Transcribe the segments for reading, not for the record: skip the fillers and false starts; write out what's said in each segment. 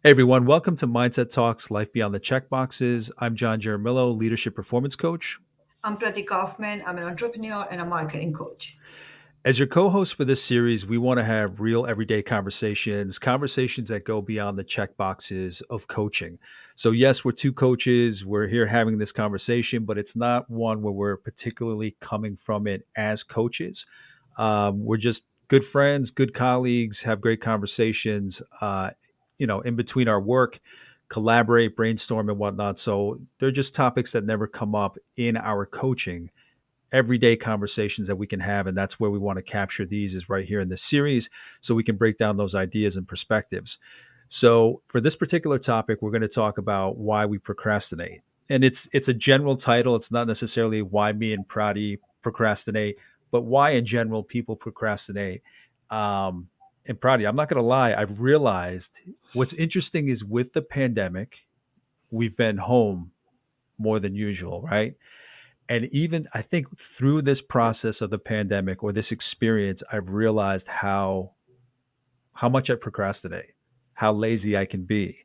Hey everyone, welcome to Mindset Talks Life Beyond the Checkboxes. I'm John Jaramillo, leadership performance coach. I'm Prati Kaufman. I'm an entrepreneur and a marketing coach. As your co host for this series, we want to have real everyday conversations, conversations that go beyond the checkboxes of coaching. So, yes, we're two coaches. We're here having this conversation, but it's not one where we're particularly coming from it as coaches. We're just good friends, good colleagues, have great conversations, in between our work, collaborate, brainstorm, and whatnot. So, they're just topics that never come up in our coaching everyday conversations that we can have, and that's where we want to capture these is right here in this series so we can break down those ideas and perspectives. So for this particular topic, we're going to talk about why we procrastinate, and it's a general title. It's not necessarily why me and Prati procrastinate, but why in general people procrastinate. And Prati, I'm not going to lie, I've realized what's interesting is with the pandemic, we've been home more than usual, right? And even I think through this process of the pandemic or this experience, I've realized how much I procrastinate, how lazy I can be.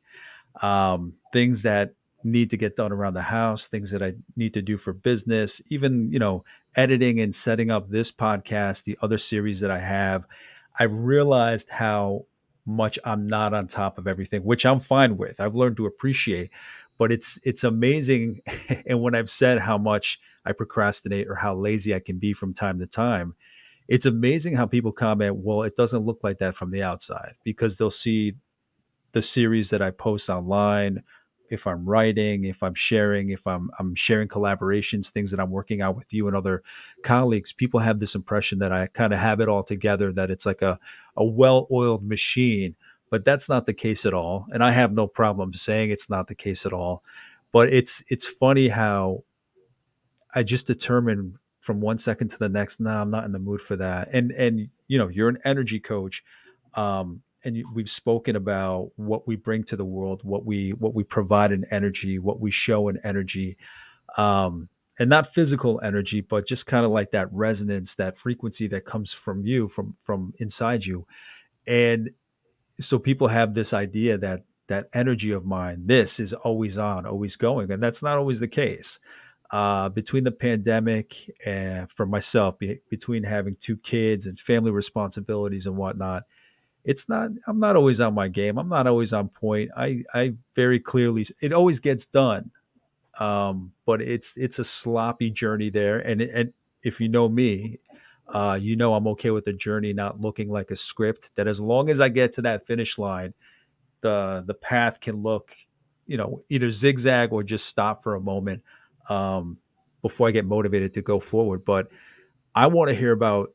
Things that need to get done around the house, things that I need to do for business, even editing and setting up this podcast, the other series that I have. I've realized how much I'm not on top of everything, which I'm fine with. I've learned to appreciate, but it's amazing. And when I've said how much I procrastinate or how lazy I can be from time to time, it's amazing how people comment, well, it doesn't look like that from the outside because they'll see the series that I post online, if I'm writing, if I'm sharing, if I'm sharing collaborations, things that I'm working out with you and other colleagues, people have this impression that I kind of have it all together, that it's like a well-oiled machine. But that's not the case at all. And I have no problem saying it's not the case at all. But it's funny how I just determine from one second to the next, no, I'm not in the mood for that. And you're an energy coach, and we've spoken about what we bring to the world, what we provide in energy, what we show in energy, and not physical energy, but just kind of like that resonance, that frequency that comes from you, from inside you. And so people have this idea that that energy of mine, this is always on, always going, and that's not always the case. Between the pandemic and for myself, between having two kids and family responsibilities and whatnot, it's not. I'm not always on my game. I'm not always on point. I very clearly, it always gets done, but it's a sloppy journey there. And if you know me, I'm okay with the journey not looking like a script. That as long as I get to that finish line, the path can look, either zigzag or just stop for a moment, um, before I get motivated to go forward. But I want to hear about,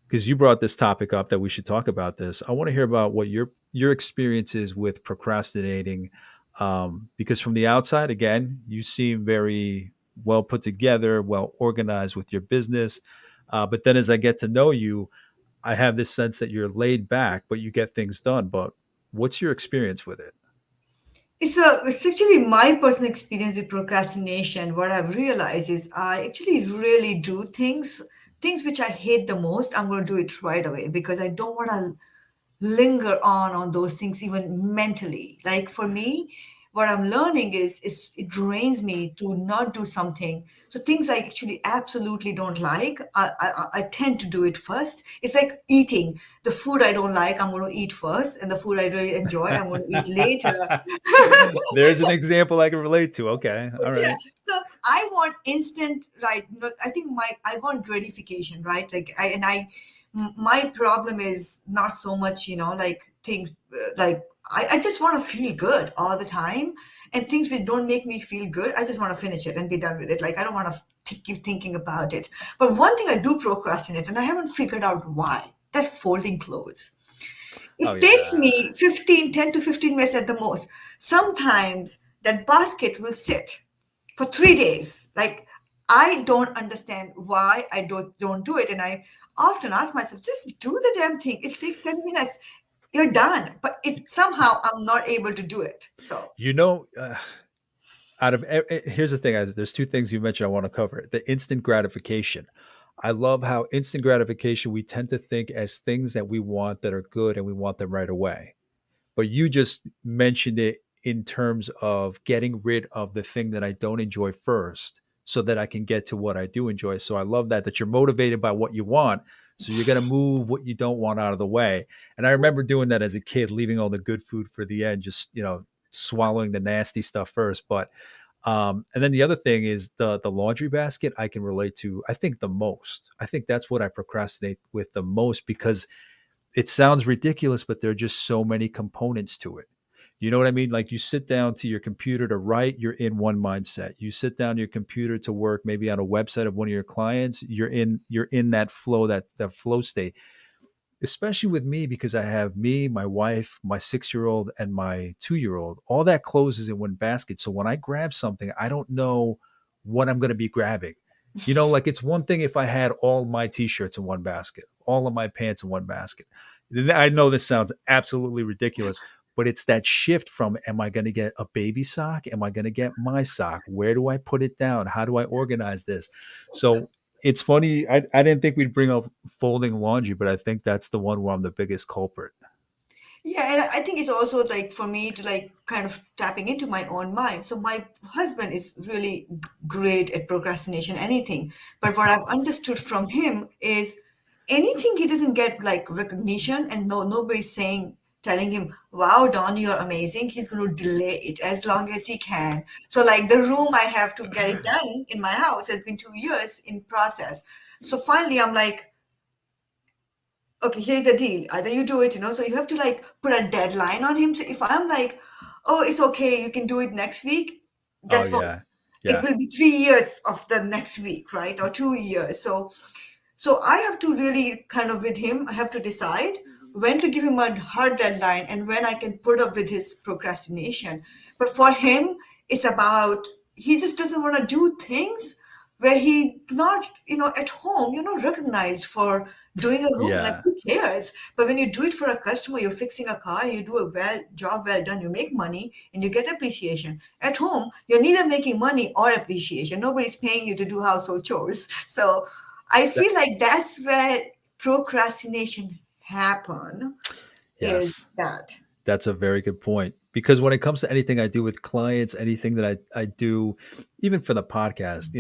because you brought this topic up that we should talk about this. I want to hear about what your experience is with procrastinating, because from the outside, again, you seem very well put together, well organized with your business. But then as I get to know you, I have this sense that you're laid back, but you get things done. But what's your experience with it? It's actually my personal experience with procrastination. What I've realized is I actually really do things which I hate the most. I'm going to do it right away because I don't want to linger on those things even mentally. Like for me, what I'm learning is it drains me to not do something. So things I actually absolutely don't like, I tend to do it first. It's like eating the food I don't like, I'm going to eat first, and the food I really enjoy, I'm going to eat later. There's an example I can relate to. Okay. All Yeah, right. so I want instant, right? I think I want gratification, right? Like my problem is not so much, like things like I just want to feel good all the time, and things which don't make me feel good, I just want to finish it and be done with it. Like I don't want to keep thinking about it. But one thing I do procrastinate, and I haven't figured out why. That's folding clothes. Oh It takes yeah. me 10 to 15 minutes at the most. Sometimes that basket will sit for 3 days. Like I don't understand why I don't do it. And I often ask myself, just do the damn thing. It takes 10 minutes. You're done. But it somehow I'm not able to do it. So You know, out of here's the thing, there's two things you mentioned I want to cover. The instant gratification. I love how instant gratification we tend to think as things that we want that are good and we want them right away. but you just mentioned it in terms of getting rid of the thing that I don't enjoy first so that I can get to what I do enjoy. So I love that you're motivated by what you want. So you're going to move what you don't want out of the way. And I remember doing that as a kid, leaving all the good food for the end, just, swallowing the nasty stuff first. But and then the other thing is the laundry basket I can relate to, I think, the most. I think that's what I procrastinate with the most because it sounds ridiculous, but there are just so many components to it. You know what I mean? Like you sit down to your computer to write, you're in one mindset. You sit down to your computer to work, maybe on a website of one of your clients, you're in that flow, that flow state. Especially with me because I have me, my wife, my 6-year old, and my 2-year old. All that closes in one basket. So when I grab something, I don't know what I'm going to be grabbing. Like it's one thing if I had all my t-shirts in one basket, all of my pants in one basket. I know this sounds absolutely ridiculous, but it's that shift from am I going to get a baby sock? Am I going to get my sock? Where do I put it down? How do I organize this? So it's funny. I didn't think we'd bring up folding laundry, but I think that's the one where I'm the biggest culprit. Yeah, and I think it's also like for me to like kind of tapping into my own mind. So my husband is really great at procrastination, anything. But what I've understood from him is anything he doesn't get like recognition and nobody's saying telling him, "Wow, Don, you're amazing." He's going to delay it as long as he can. So like the room I have to get it done in my house has been 2 years in process. So finally, I'm like, okay, here's the deal. Either you do it, so you have to like put a deadline on him. So if I'm like, oh, it's okay, you can do it next week, Oh guess what? yeah, It yeah, will be 3 years of the next week, right? Or 2 years. So I have to really kind of with him, I have to decide when to give him a hard deadline and when I can put up with his procrastination. But for him, it's about he just doesn't want to do things where he not, at home, recognized for doing a room. Like yeah. who cares? But when you do it for a customer, you're fixing a car, you do a job well done, you make money and you get appreciation. At home, you're neither making money or appreciation. Nobody's paying you to do household chores. So I That feel like that's where procrastination happen is yes, that. that's a very good point. Because when it comes to anything I do with clients, anything that I do, even for the podcast,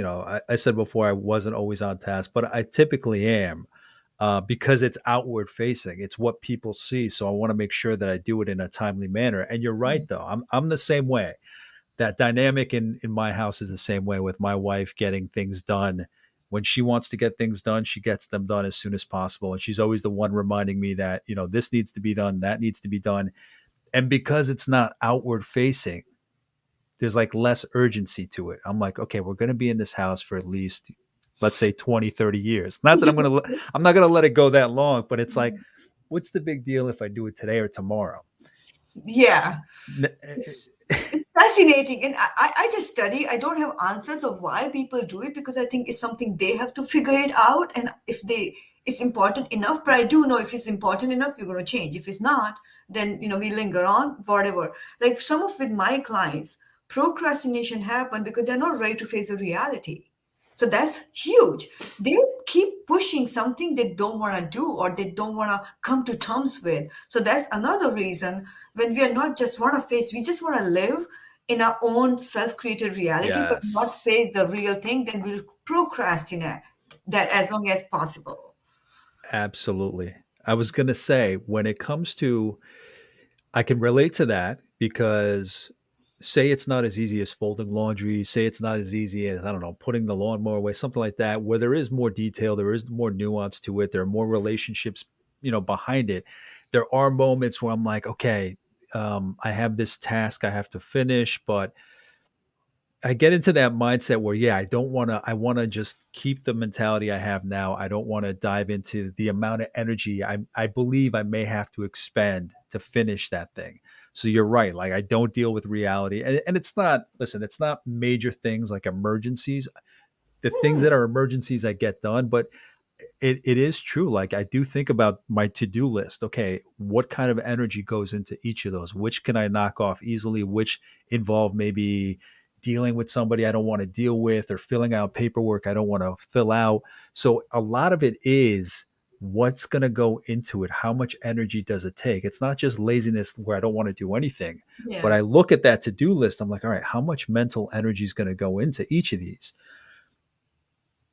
I said before I wasn't always on task, but I typically am. Because it's outward facing. It's what people see. So I want to make sure that I do it in a timely manner. And you're right, though. I'm the same way. That dynamic in my house is the same way with my wife getting things done. When she wants to get things done, she gets them done as soon as possible. And she's always the one reminding me that, this needs to be done, that needs to be done. And because it's not outward facing, there's like less urgency to it. I'm like, okay, we're going to be in this house for at least, let's say 20, 30 years. Not that I'm not going to let it go that long, but it's like, what's the big deal if I do it today or tomorrow? Yeah. N- It's fascinating. And I just study. I don't have answers of why people do it because I think it's something they have to figure it out. And if it's important enough, but I do know if it's important enough, you're going to change. If it's not, then, we linger on, whatever. Like some of with my clients, procrastination happened because they're not ready to face the reality. So that's huge. They keep pushing something they don't want to do or they don't want to come to terms with. So that's another reason when we are not just want to face, we just want to live in our own self-created reality, but not yes, face the real thing, then we'll procrastinate that as long as possible. absolutely. I was going to say, when it comes to, I can relate to that because say it's not as easy as folding laundry, say it's not as easy as, I don't know, putting the lawnmower away, something like that, where there is more detail, there is more nuance to it, there are more relationships, behind it. There are moments where I'm like, okay, I have this task I have to finish, but I get into that mindset where, yeah, I want to just keep the mentality I have now. I don't want to dive into the amount of energy I believe I may have to expend to finish that thing. So you're right. Like I don't deal with reality. And it's not, listen, it's not major things like emergencies. The things that are emergencies I get done, but it is true. Like I do think about my to-do list. Okay, what kind of energy goes into each of those? Which can I knock off easily? Which involve maybe dealing with somebody I don't want to deal with or filling out paperwork I don't want to fill out. So a lot of it is what's going to go into it? How much energy does it take? It's not just laziness where I don't want to do anything, but Yeah. I look at that to-do list. I'm like, all right, how much mental energy is going to go into each of these?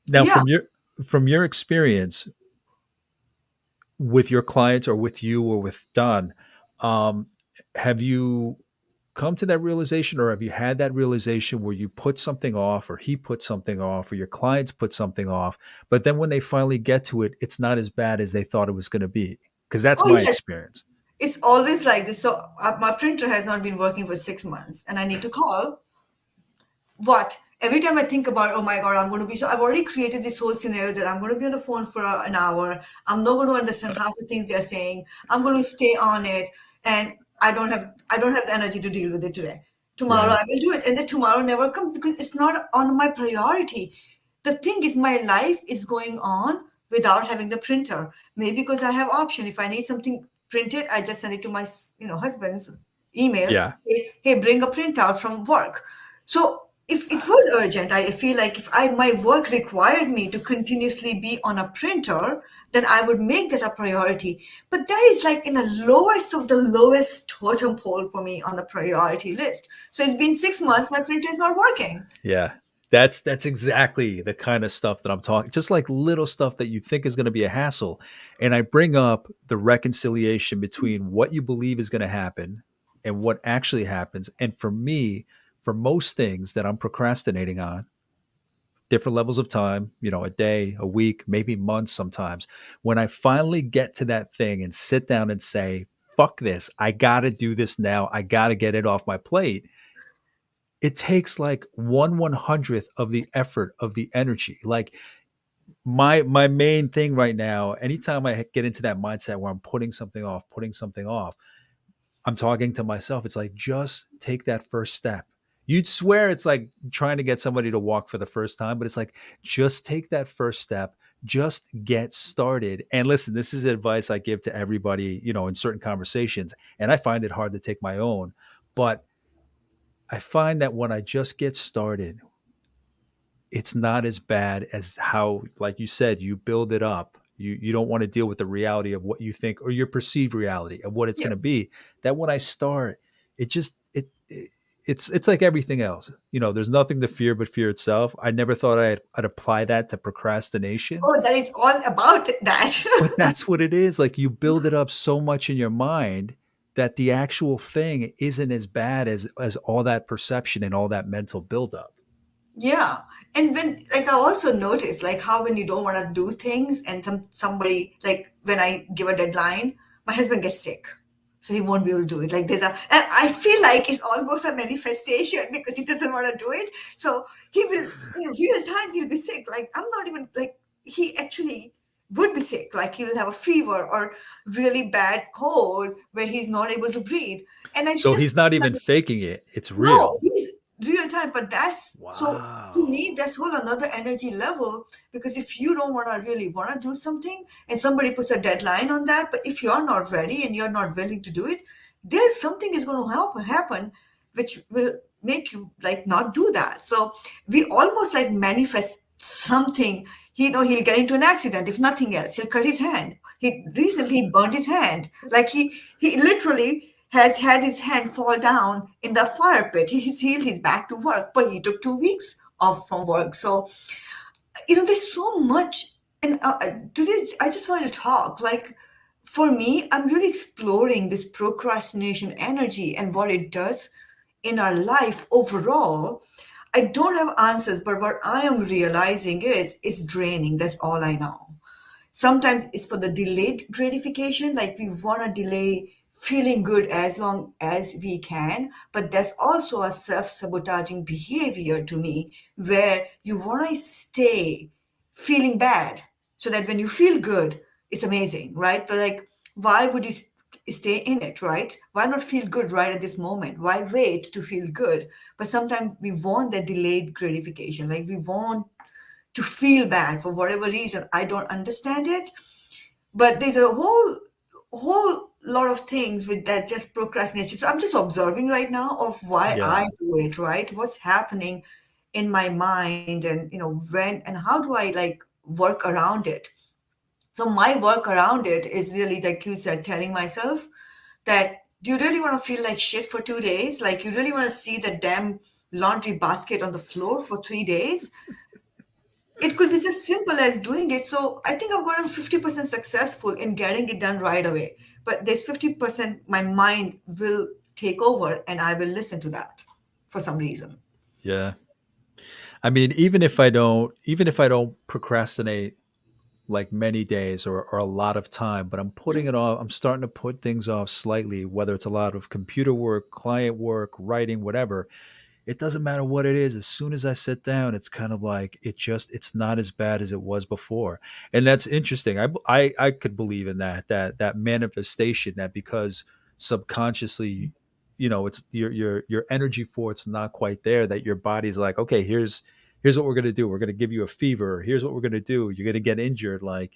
Now, Yeah. from your experience with your clients or with you or with Don, um, have you come to that realization, or have you had that realization where you put something off, or he put something off, or your clients put something off, but then when they finally get to it, it's not as bad as they thought it was going to be? Because that's Oh, my yes. experience. It's always like this. So my printer has not been working for 6 months, and I need to call. What? Every time I think about, oh my God, I'm going to be so, I've already created this whole scenario that I'm going to be on the phone for an hour. I'm not going to understand half the things they're saying. I'm going to stay on it, and I don't have the energy to deal with it today. Tomorrow Yeah. I will do it, and then tomorrow never comes because it's not on my priority. The thing is, my life is going on without having the printer. Maybe because I have option. If I need something printed, I just send it to my husband's email. Yeah. Hey, bring a printout from work. So if it was urgent, I feel like if my work required me to continuously be on a printer, then I would make that a priority. But that is like in the lowest of the lowest totem pole for me on the priority list. So it's been 6 months, my printer is not working. Yeah. That's exactly the kind of stuff that I'm talking, just like little stuff that you think is going to be a hassle. And I bring up the reconciliation between what you believe is going to happen and what actually happens. And for me, for most things that I'm procrastinating on, different levels of time, a day, a week, maybe months sometimes, when I finally get to that thing and sit down and say, fuck this, I got to do this now, I got to get it off my plate, it takes like 1/100th of the effort of the energy. Like my main thing right now, anytime I get into that mindset where I'm putting something off, I'm talking to myself. It's like, just take that first step. You'd swear it's like trying to get somebody to walk for the first time, but it's like, just take that first step, just get started. And listen, this is advice I give to everybody, in certain conversations. And I find it hard to take my own, but I find that when I just get started, it's not as bad as how, like you said, you build it up. You don't want to deal with the reality of what you think, or your perceived reality of what it's Yeah. going to be. That when I start, it just it's like everything else. There's nothing to fear but fear itself. I never thought I'd apply that to procrastination, Oh, that is all about but that. that's what it is. Like, you build it up so much in your mind that the actual thing isn't as bad as all that perception and all that mental buildup. Yeah. And when like I also noticed like how when you don't want to do things and somebody like when I give a deadline, my husband gets sick. So he won't be able to do it. Like and I feel like it's almost a manifestation because he doesn't want to do it. So he will in real time he'll be sick. Like I'm not even like he actually would be sick. Like he will have a fever or really bad cold where he's not able to breathe. And I So just he's not even faking it. It's no, real. he's real time, but that's so to Wow. me, that's whole another energy level because if you don't want to really want to do something and somebody puts a deadline on that, but if you're not ready and you're not willing to do it, there's something is going to happen which will make you like not do that. So we almost like manifest something. He'll get into an accident if nothing else. He'll cut his hand. He recently burned his hand. Like he literally has had his hand fall down in the fire pit. He's healed. He's back to work, but he took 2 weeks off from work. So there's so much. And today I just want to talk. Like for me, I'm really exploring this procrastination energy and what it does in our life overall. I don't have answers, but what I am realizing is it's draining. That's all I know. Sometimes it's for the delayed gratification, like we want to delay feeling good as long as we can. But there's also a self sabotaging behavior to me where you want to stay feeling bad so that when you feel good, it's amazing, right? So, like, why would you stay in it, right? Why not feel good right at this moment? Why wait to feel good? But sometimes we want that delayed gratification, like we want to feel bad for whatever reason. I don't understand it, but there's a whole lot of things with that just procrastination. So I'm just observing right now of why Yeah. I do it, right? What's happening in my mind, and when and how do I like work around it? So my work around it is really, like you said, telling myself that, do you really want to feel like shit for 2 days? Like, you really want to see the damn laundry basket on the floor for 3 days? It could be as simple as doing it. So I think I've gotten 50% successful in getting it done right away. But there's 50% my mind will take over and I will listen to that for some reason. Yeah. I mean, even if I don't procrastinate like many days or a lot of time, but I'm putting it off. I'm starting to put things off slightly, whether it's a lot of computer work, client work, writing, whatever. It doesn't matter what it is. As soon as I sit down, it's kind of like it's not as bad as it was before. And that's interesting. I could believe in that manifestation, that because subconsciously, it's your energy for it's not quite there, that your body's like, okay, here's what we're going to do. We're going to give you a fever. Here's what we're going to do. You're going to get injured. Like,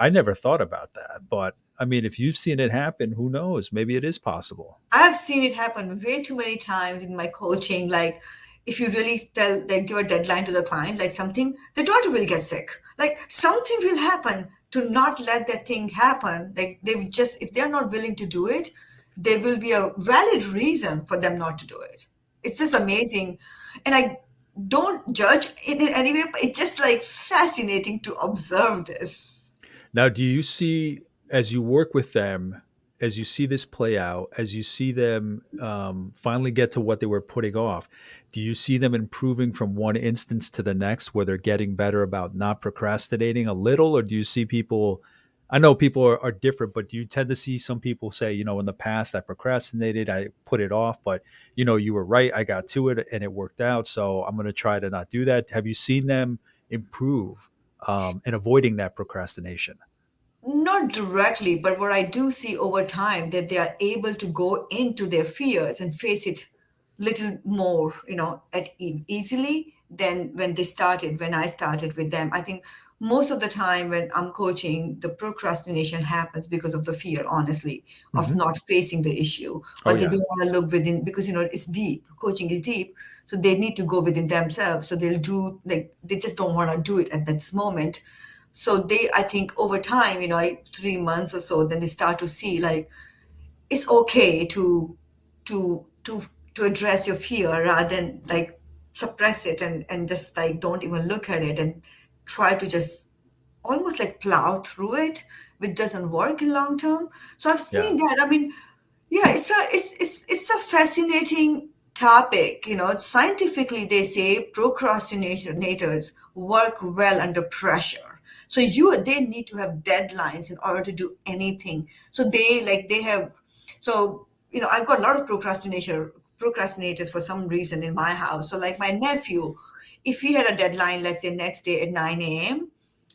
I never thought about that. But I mean, if you've seen it happen, who knows? Maybe it is possible. I've seen it happen way too many times in my coaching. Like, if you really tell, like, give a deadline to the client, like something, the daughter will get sick. Like, something will happen to not let that thing happen. Like, if they're not willing to do it, there will be a valid reason for them not to do it. It's just amazing. And I don't judge it in any way, but it's just like fascinating to observe this. Now, do you see, as you work with them, as you see this play out, as you see them finally get to what they were putting off, do you see them improving from one instance to the next, where they're getting better about not procrastinating a little, or do you see people? I know people are different, but do you tend to see some people say, in the past I procrastinated, I put it off, but you were right, I got to it and it worked out, so I'm going to try to not do that. Have you seen them improve and avoiding that procrastination? Not directly, but what I do see over time, that they are able to go into their fears and face it little more, easily than when I started with them. I think most of the time when I'm coaching, the procrastination happens because of the fear, honestly, of Hmm. not facing the issue, Oh or they yeah, don't want to look within, because it's deep. Coaching is deep, so they need to go within themselves. So they'll do, like, they just don't want to do it at this moment. So they, I think over time, 3 months or so, then they start to see, like, it's okay to to address your fear rather than, like, suppress it and just, like, don't even look at it and try to just almost like plow through it, which doesn't work in long term. So I've yeah, seen that. I mean, yeah, it's a fascinating topic. Scientifically, they say procrastinators work well under pressure. So they need to have deadlines in order to do anything. So they have. So I've got a lot of procrastinators for some reason in my house. So, like, my nephew, if he had a deadline, let's say next day at 9 a.m.,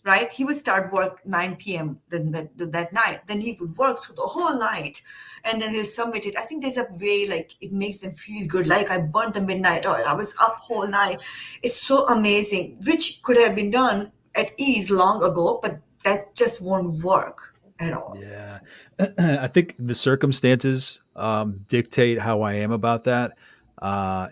right? He would start work 9 p.m. That night. Then he would work through the whole night, and then he'll submit it. I think there's a way, like, it makes them feel good. Like, I burnt the midnight oil. I was up whole night. It's so amazing, which could have been done at ease long ago, but that just won't work at all. yeah. I think the circumstances dictate how I am about that.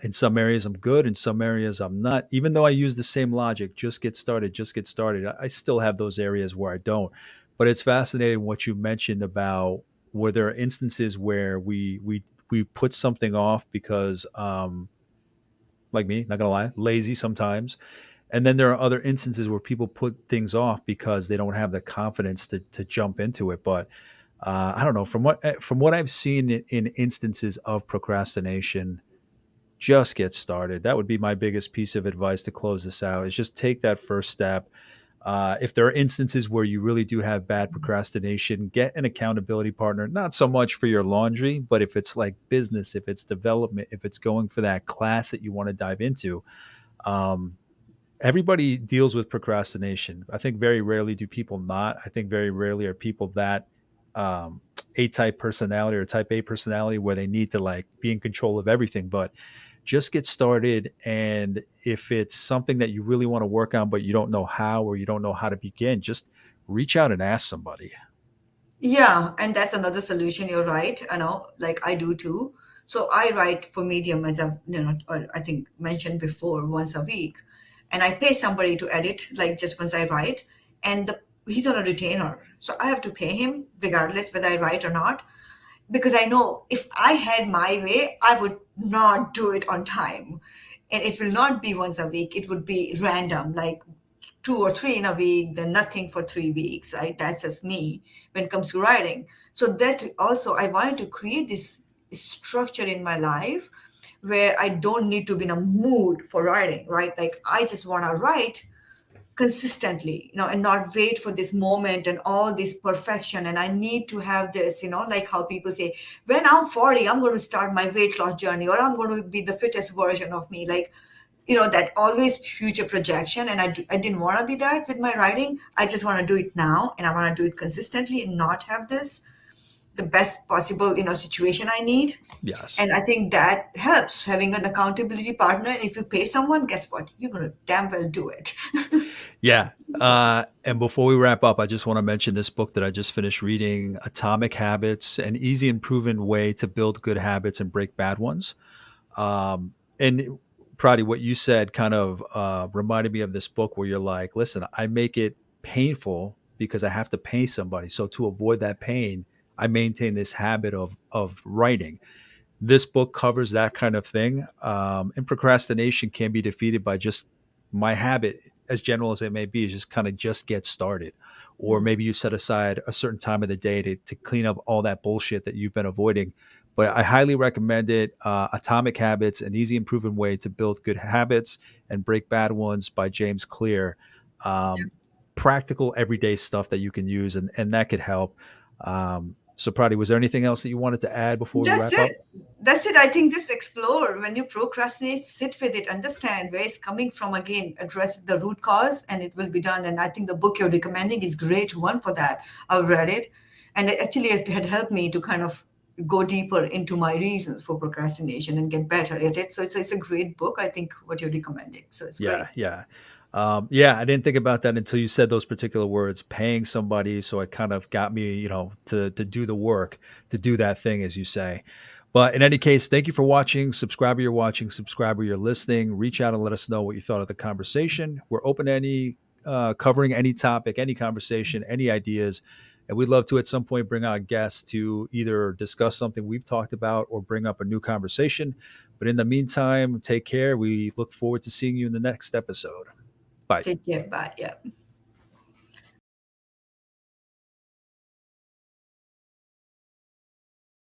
In some areas, I'm good. In some areas, I'm not. Even though I use the same logic, just get started, just get started. I still have those areas where I don't. But it's fascinating what you mentioned about where there are instances where we put something off because, like me, not gonna lie, lazy sometimes. And then there are other instances where people put things off because they don't have the confidence to jump into it. But I don't know, from what I've seen in instances of procrastination, just get started. That would be my biggest piece of advice to close this out. Is just take that first step. If there are instances where you really do have bad procrastination, get an accountability partner. Not so much for your laundry, but if it's like business, if it's development, if it's going for that class that you want to dive into. Um, Everybody deals with procrastination. I think very rarely do people not. I think very rarely are people that um, A type personality or type A personality where they need to like be in control of everything. But just get started. And if it's something that you really want to work on, but you don't know how or you don't know how to begin, just reach out and ask somebody. Yeah, and that's another solution. You're right. Like, I do too. So I write for Medium, as I've, or I think mentioned before, once a week, and I pay somebody to edit, like, just once I write. And the he's on a retainer. So I have to pay him regardless whether I write or not. Because I know if I had my way, I would not do it on time. And it will not be once a week, it would be random, like 2 or 3 in a week, then nothing for 3 weeks. That's just me when it comes to writing. So that also, I wanted to create this structure in my life where I don't need to be in a mood for writing, right? Like I just want to write consistently, and not wait for this moment and all this perfection. And I need to have this, like how people say, when I'm 40, I'm going to start my weight loss journey, or I'm going to be the fittest version of me. Like, that always future projection. And I didn't want to be that with my writing. I just want to do it now, and I want to do it consistently and not have this the best possible situation I need. Yes. And I think that helps having an accountability partner. And if you pay someone, guess what, you're going to damn well do it. Yeah. And before we wrap up, I just want to mention this book that I just finished reading, Atomic Habits, an easy and proven way to build good habits and break bad ones. And Prati, what you said kind of reminded me of this book where you're like, listen, I make it painful because I have to pay somebody. So to avoid that pain, I maintain this habit of writing. This book covers that kind of thing. And procrastination can be defeated by just my habit, as general as it may be, is just kind of just get started. Or maybe you set aside a certain time of the day to clean up all that bullshit that you've been avoiding. But I highly recommend it. Atomic Habits, an easy and proven way to build good habits and break bad ones by James Clear. Um, Practical everyday stuff that you can use, and that could help. So, Prati, was there anything else that you wanted to add before we That's wrap up? it. That's it. I think this explore when you procrastinate, sit with it, understand where it's coming from again, address the root cause, and it will be done. And I think the book you're recommending is great one for that. I've read it, and it had helped me to kind of go deeper into my reasons for procrastination and get better at it. So it's a great book. I think what you're recommending. So it's Yeah, great. yeah. Yeah, I didn't think about that until you said those particular words, paying somebody. So it kind of got me, to do the work, to do that thing, as you say. But in any case, thank you for watching. Subscriber, you're watching. Subscriber, you're listening. Reach out and let us know what you thought of the conversation. We're open to any covering any topic, any conversation, any ideas. And we'd love to at some point bring on guests to either discuss something we've talked about or bring up a new conversation. But in the meantime, take care. We look forward to seeing you in the next episode. Bye. Take care. Bye. Yeah.